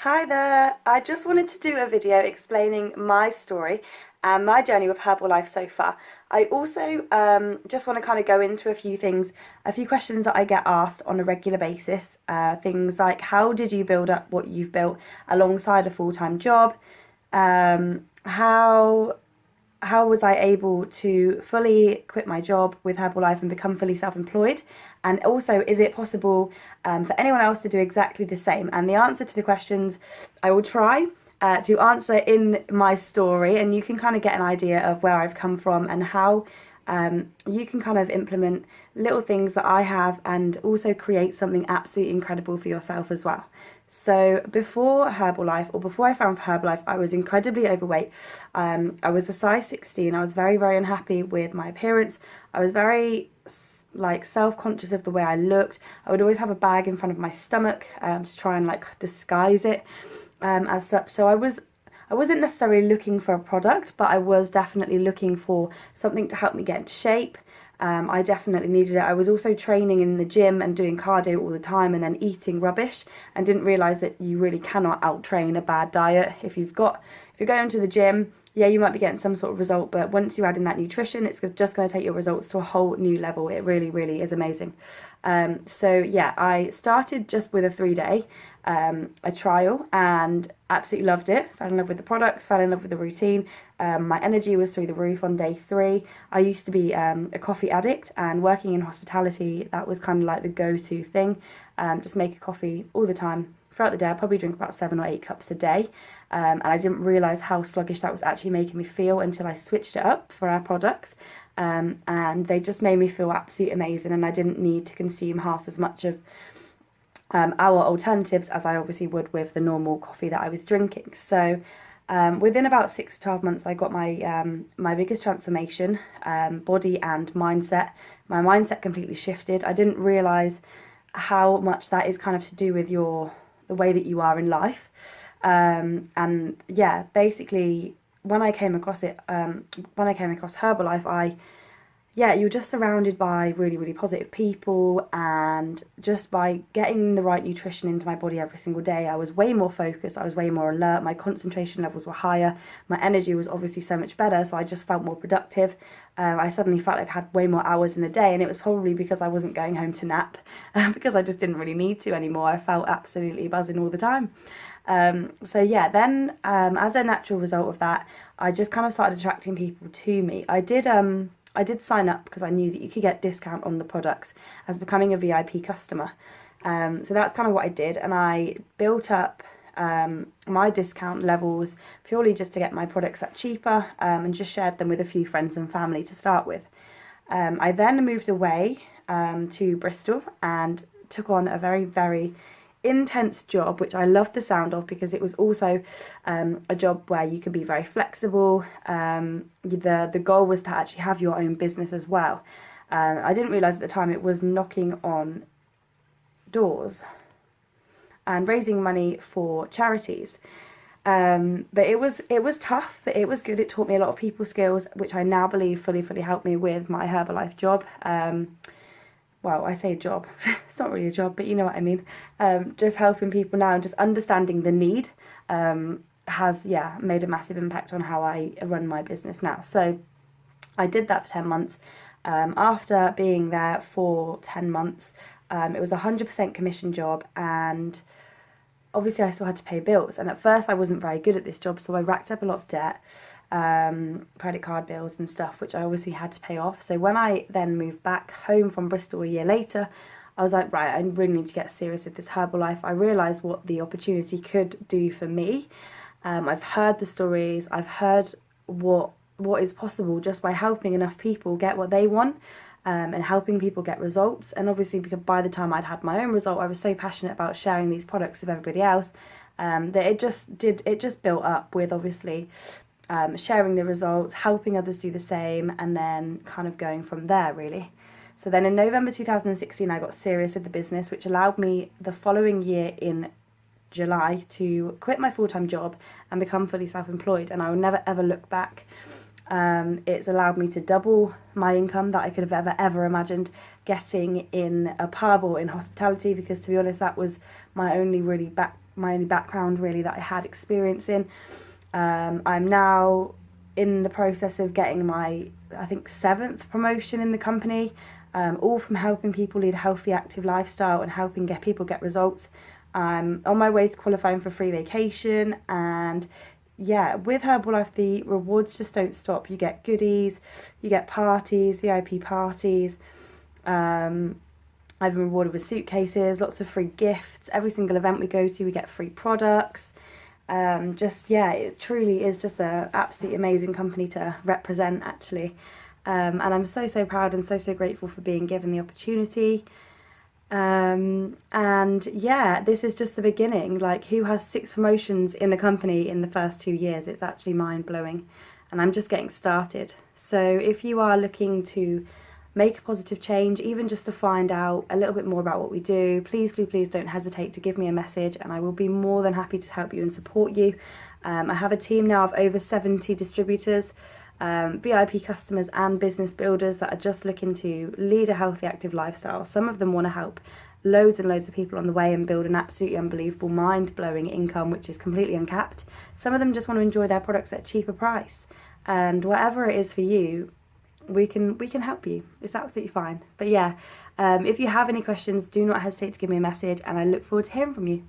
Hi there, I just wanted to do a video explaining my story and my journey with Herbalife so far. I also just want to kind of go into a few things, a few questions that I get asked on a regular basis. Things like, how did you build up what you've built alongside a full-time job? How was I able to fully quit my job with Herbalife and become fully self-employed? And also, is it possible for anyone else to do exactly the same? And the answer to the questions I will try to answer in my story, and you can kind of get an idea of where I've come from and how you can kind of implement little things that I have and also create something absolutely incredible for yourself as well. So before Herbalife, or before I found Herbalife, I was incredibly overweight. I was a size 16. I was very, very unhappy with my appearance. I was very self-conscious of the way I looked. I would always have a bag in front of my stomach to try and disguise it as such. So I wasn't necessarily looking for a product, but I was definitely looking for something to help me get into shape. I definitely needed it. I was also training in the gym and doing cardio all the time and then eating rubbish, and didn't realise that you really cannot out-train a bad diet. If you're going to the gym, yeah, you might be getting some sort of result, but once you add in that nutrition, it's just going to take your results to a whole new level. It really, really is amazing. So yeah, I started just with a 3-day a trial and absolutely loved it. Fell in love with the products, fell in love with the routine. My energy was through the roof on day 3. I used to be a coffee addict, and working in hospitality, that was kind of like the go-to thing. Just make a coffee all the time throughout the day. I probably drink about 7 or 8 cups a day. And I didn't realise how sluggish that was actually making me feel until I switched it up for our products. And they just made me feel absolutely amazing, and I didn't need to consume half as much of our alternatives as I obviously would with the normal coffee that I was drinking. So within about 6 to 12 months, I got my biggest transformation, body and mindset. My mindset completely shifted. I didn't realise how much that is kind of to do with the way that you are in life. And yeah, basically when I came across Herbalife, you're just surrounded by really, really positive people, and just by getting the right nutrition into my body every single day, I was way more focused, I was way more alert, my concentration levels were higher, my energy was obviously so much better, so I just felt more productive. I suddenly felt like I had way more hours in the day, and it was probably because I wasn't going home to nap, because I just didn't really need to anymore. I felt absolutely buzzing all the time. So yeah, then as a natural result of that, I just kind of started attracting people to me. I did sign up because I knew that you could get discount on the products as becoming a VIP customer. So that's kind of what I did, and I built up my discount levels purely just to get my products up cheaper, and just shared them with a few friends and family to start with. I then moved away to Bristol and took on a very, very intense job, which I loved the sound of, because it was also a job where you could be very flexible. The goal was to actually have your own business as well. I didn't realise at the time it was knocking on doors and raising money for charities. But it was tough, but it was good. It taught me a lot of people skills, which I now believe fully helped me with my Herbalife job. Well, I say job, it's not really a job, but you know what I mean. Just helping people now and just understanding the need has, made a massive impact on how I run my business now. So I did that for 10 months. After being there for 10 months, it was a 100% commission job, and obviously I still had to pay bills. And at first I wasn't very good at this job, so I racked up a lot of debt. Credit card bills and stuff, which I obviously had to pay off. So when I then moved back home from Bristol a year later, I was like, right, I really need to get serious with this Herbalife. I realised what the opportunity could do for me. I've heard the stories, I've heard what is possible just by helping enough people get what they want, and helping people get results. And obviously, because by the time I'd had my own result, I was so passionate about sharing these products with everybody else, that it just built up with obviously sharing the results, helping others do the same, and then kind of going from there, really. So then in November 2016, I got serious with the business, which allowed me the following year in July to quit my full-time job and become fully self-employed, and I will never ever look back. It's allowed me to double my income that I could have ever imagined getting in a pub or in hospitality, because to be honest, that was my only really my only background really that I had experience in. I'm now in the process of getting my, I think, 7th promotion in the company, all from helping people lead a healthy, active lifestyle and helping people get results. I'm on my way to qualifying for free vacation, and yeah, with Herbalife, the rewards just don't stop. You get goodies, you get parties, VIP parties. I've been rewarded with suitcases, lots of free gifts. Every single event we go to, we get free products. It truly is just a absolutely amazing company to represent, actually. And I'm so proud and so grateful for being given the opportunity. This is just the beginning. Like, who has 6 promotions in the company in the first 2 years? It's actually mind-blowing, and I'm just getting started. So if you are looking to make a positive change, even just to find out a little bit more about what we do, please don't hesitate to give me a message, and I will be more than happy to help you and support you. I have a team now of over 70 distributors, VIP customers and business builders that are just looking to lead a healthy, active lifestyle. Some of them want to help loads and loads of people on the way and build an absolutely unbelievable, mind-blowing income which is completely uncapped. Some of them just want to enjoy their products at a cheaper price, and whatever it is for you, we can help you. It's absolutely fine. But yeah, if you have any questions, do not hesitate to give me a message, and I look forward to hearing from you.